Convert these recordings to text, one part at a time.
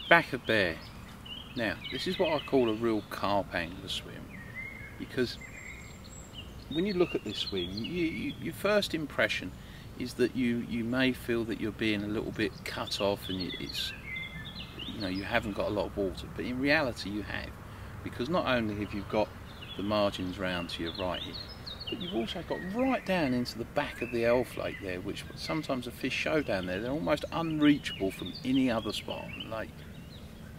back of bear. Now this is what I call a real carp angler swim, because when you look at this swim, your first impression is that you may feel that you're being a little bit cut off and you haven't got a lot of water, but in reality you have, because not only have you got the margins round to your right here, but you've also got right down into the back of the elf lake there, which sometimes the fish show down there. They're almost unreachable from any other spot on the lake.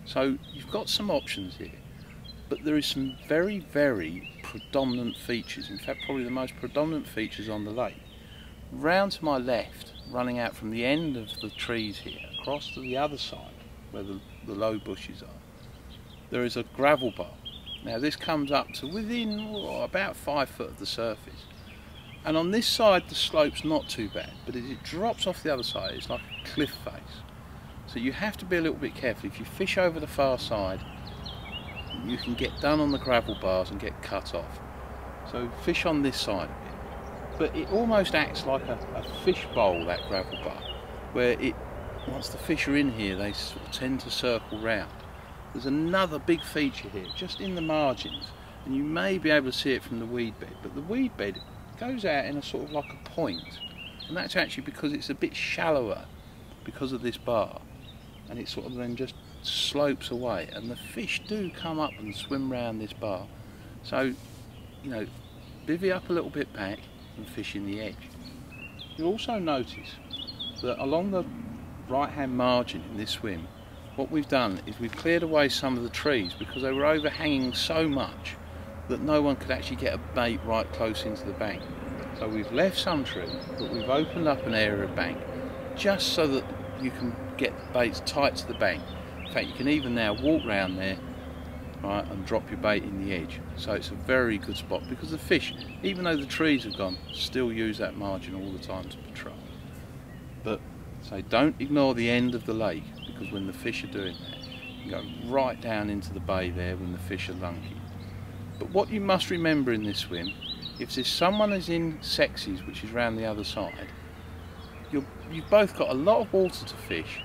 So you've got some options here, but there is some very, very predominant features. In fact, probably the most predominant features on the lake. Round to my left, running out from the end of the trees here, across to the other side, where the low bushes are, there is a gravel bar. Now this comes up to within about 5 foot of the surface, and on this side the slope's not too bad, but as it drops off the other side it's like a cliff face. So you have to be a little bit careful. If you fish over the far side, you can get done on the gravel bars and get cut off. So fish on this side a bit. But it almost acts like a fish bowl, that gravel bar, where once the fish are in here they sort of tend to circle round. There's another big feature here, just in the margins, and you may be able to see it from the weed bed, but the weed bed goes out in a sort of like a point, and that's actually because it's a bit shallower because of this bar, and it sort of then just slopes away, and the fish do come up and swim round this bar. So, bivvy up a little bit back and fish in the edge. You'll also notice that along the right hand margin in this swim, what we've done is we've cleared away some of the trees because they were overhanging so much that no one could actually get a bait right close into the bank. So we've left some trees, but we've opened up an area of bank just so that you can get the baits tight to the bank. In fact, you can even now walk round there, right, and drop your bait in the edge. So it's a very good spot because the fish, even though the trees have gone, still use that margin all the time to patrol. But so don't ignore the end of the lake, because when the fish are doing that, you go right down into the bay there when the fish are lunky. But what you must remember in this swim, if there's someone is in sexies, which is round the other side, you've both got a lot of water to fish,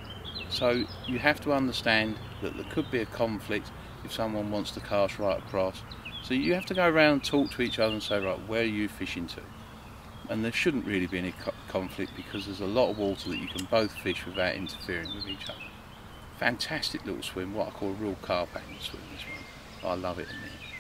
so you have to understand that there could be a conflict if someone wants to cast right across. So you have to go around and talk to each other and say, right, where are you fishing to? And there shouldn't really be any conflict because there's a lot of water that you can both fish without interfering with each other. Fantastic little swim, what I call a real carp angler swim, this one. I love it in there.